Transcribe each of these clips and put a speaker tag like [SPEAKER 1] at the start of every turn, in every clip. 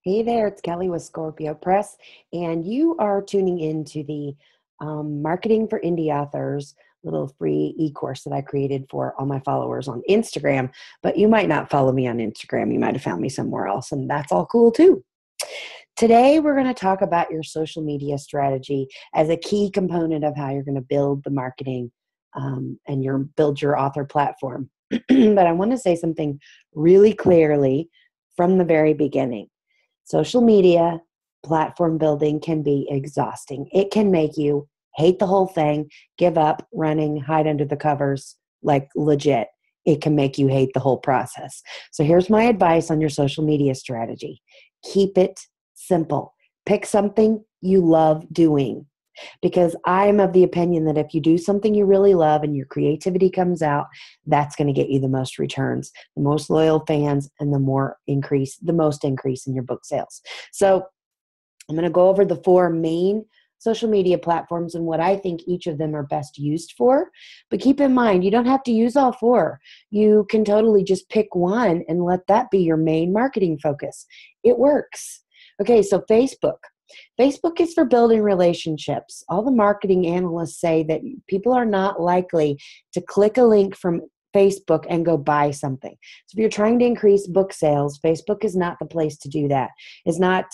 [SPEAKER 1] Hey there, it's Kelly with Scorpio Press, and you are tuning into the Marketing for Indie Authors little free e-course that I created for all my followers on Instagram. But you might not follow me on Instagram. You might have found me somewhere else, and that's all cool too. Today, we're going to talk about your social media strategy as a key component of how you're going to build the marketing and build your author platform. But I want to say something really clearly from the very beginning. Social media platform building can be exhausting. It can make you hate the whole thing, give up running, hide under the covers, like legit. It can make you hate the whole process. So here's my advice on your social media strategy. Keep it simple. Pick something you love doing. Because I'm of the opinion that if you do something you really love and your creativity comes out, that's going to get you the most returns, the most loyal fans, and the most increase in your book sales. So I'm going to go over the four main social media platforms and what I think each of them are best used for. But keep in mind, you don't have to use all four. You can totally just pick one and let that be your main marketing focus. It works. Okay, so Facebook. Facebook is for building relationships. All the marketing analysts say that people are not likely to click a link from Facebook and go buy something. So if you're trying to increase book sales, Facebook is not the place to do that. It's not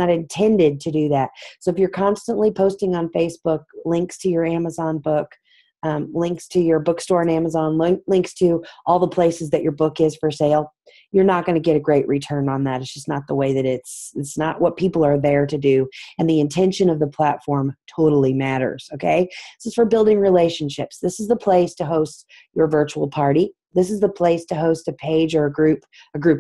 [SPEAKER 1] intended to do that. So if you're constantly posting on Facebook links to your Amazon book, links to your bookstore on Amazon, links to all the places that your book is for sale, you're not going to get a great return on that. It's just not the way that it's not what people are there to do. And the intention of the platform totally matters, okay? This is for building relationships. This is the place to host your virtual party. This is the place to host a page or a group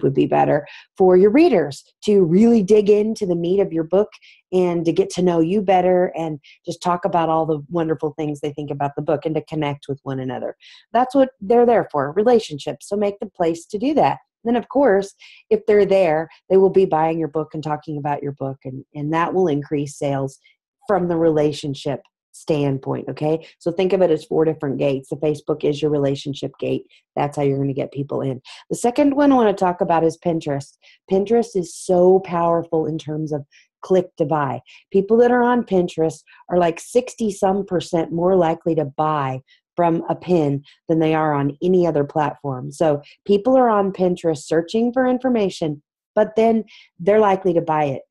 [SPEAKER 1] would be better, for your readers to really dig into the meat of your book and to get to know you better and just talk about all the wonderful things they think about the book and to connect with one another. That's what they're there for, relationships. So make the place to do that. Then, of course, if they're there, they will be buying your book and talking about your book, and that will increase sales from the relationship standpoint, okay? So think of it as four different gates. The Facebook is your relationship gate. That's how you're going to get people in. The second one I want to talk about is Pinterest. Pinterest is so powerful in terms of click to buy. People that are on Pinterest are like 60% more likely to buy from a pin than they are on any other platform. So people are on Pinterest searching for information, but then they're likely to buy it.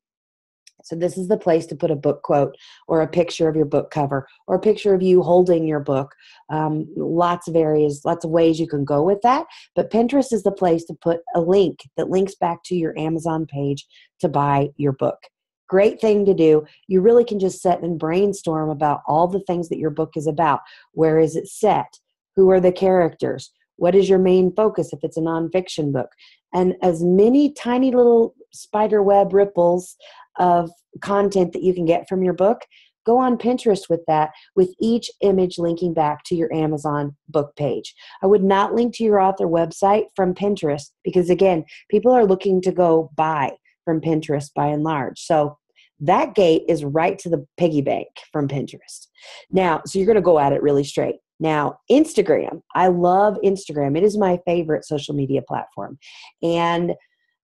[SPEAKER 1] So this is the place to put a book quote or a picture of your book cover or a picture of you holding your book. Lots of ways you can go with that. But Pinterest is the place to put a link that links back to your Amazon page to buy your book. Great thing to do. You really can just sit and brainstorm about all the things that your book is about. Where is it set? Who are the characters? What is your main focus if it's a nonfiction book? And as many tiny little spider web ripples of content that you can get from your book, go on Pinterest with that, with each image linking back to your Amazon book page. I would not link to your author website from Pinterest because, again, people are looking to go buy from Pinterest by and large. So that gate is right to the piggy bank from Pinterest. Now, so you're going to go at it really straight. Now, Instagram. I love Instagram. It is my favorite social media platform. And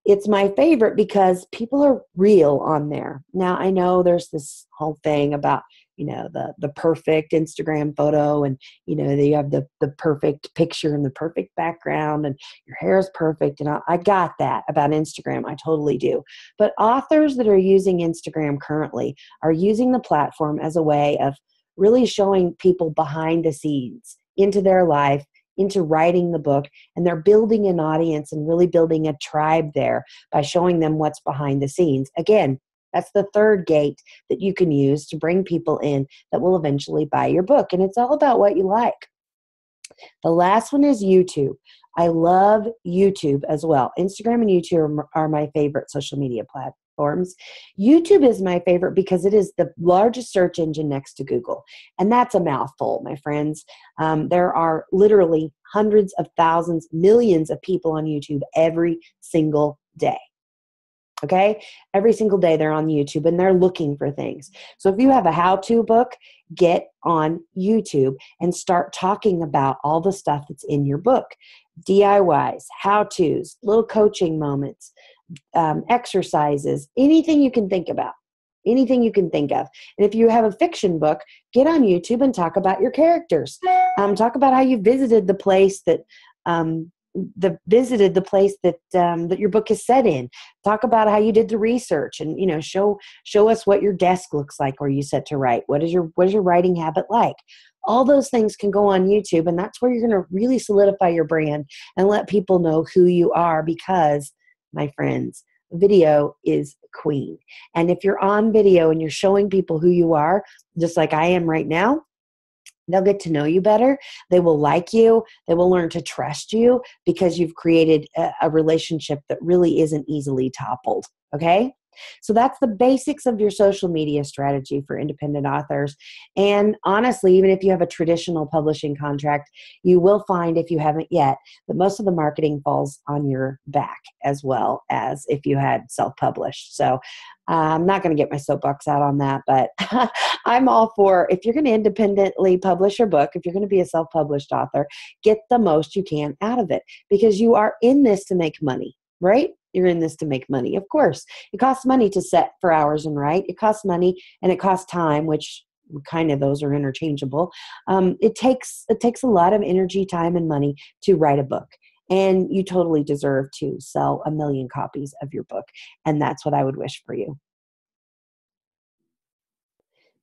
[SPEAKER 1] it's my favorite because people are real on there. Now, I know there's this whole thing about, the perfect Instagram photo and, you have the perfect picture and the perfect background and your hair is perfect. And I got that about Instagram. I totally do. But authors that are using Instagram currently are using the platform as a way of really showing people behind the scenes into their life, into writing the book, and they're building an audience and really building a tribe there by showing them what's behind the scenes. Again, that's the third gate that you can use to bring people in that will eventually buy your book. And it's all about what you like. The last one is YouTube. I love YouTube as well. Instagram and YouTube are my favorite social media platforms. YouTube is my favorite because it is the largest search engine next to Google. And that's a mouthful, my friends. There are literally hundreds of thousands, millions of people on YouTube every single day. Okay? Every single day they're on YouTube and they're looking for things. So if you have a how-to book, get on YouTube and start talking about all the stuff that's in your book. DIYs, how-tos, little coaching moments, exercises, anything you can think about. Anything you can think of. And if you have a fiction book, get on YouTube and talk about your characters. Talk about how you visited the place that that your book is set in. Talk about how you did the research, and show us what your desk looks like where you set to write. What is your writing habit like? All those things can go on YouTube, and that's where you're going to really solidify your brand and let people know who you are, because, my friends, video is queen. And if you're on video and you're showing people who you are, just like I am right now, they'll get to know you better. They will like you. They will learn to trust you, because you've created a relationship that really isn't easily toppled. Okay? So that's the basics of your social media strategy for independent authors. And honestly, even if you have a traditional publishing contract, you will find, if you haven't yet, that most of the marketing falls on your back, as well as if you had self-published. So I'm not going to get my soapbox out on that, but I'm all for, if you're going to independently publish your book, if you're going to be a self-published author, get the most you can out of it, because you are in this to make money, right? You're in this to make money. Of course, it costs money to set for hours and write. It costs money, and it costs time, which kind of, those are interchangeable. It takes a lot of energy, time, and money to write a book. And you totally deserve to sell 1 million copies of your book. And that's what I would wish for you.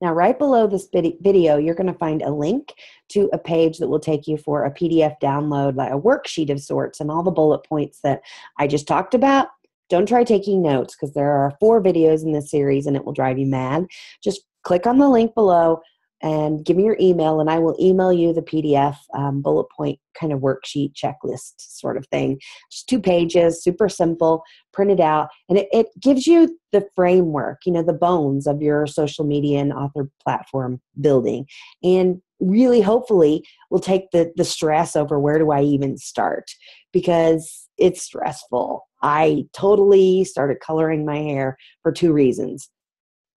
[SPEAKER 1] Now, right below this video, you're going to find a link to a page that will take you for a PDF download, like a worksheet of sorts, and all the bullet points that I just talked about. Don't try taking notes, because there are 4 videos in this series and it will drive you mad. Just click on the link below and give me your email, and I will email you the PDF bullet point kind of worksheet checklist sort of thing. Just 2 pages, super simple, print it out, and it gives you the framework, the bones of your social media and author platform building, and really, hopefully, will take the stress over where do I even start, because it's stressful. I totally started coloring my hair for 2 reasons.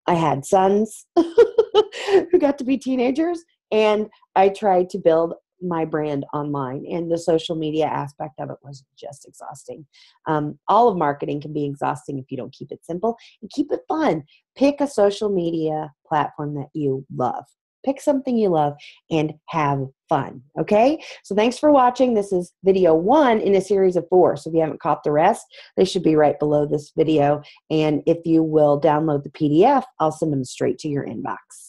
[SPEAKER 1] I had sons who got to be teenagers, and I tried to build my brand online, and the social media aspect of it was just exhausting. All of marketing can be exhausting if you don't keep it simple and keep it fun. Pick a social media platform that you love. Pick something you love and have fun, okay? So thanks for watching. This is video 1 in a series of 4. So if you haven't caught the rest, they should be right below this video. And if you will download the PDF, I'll send them straight to your inbox.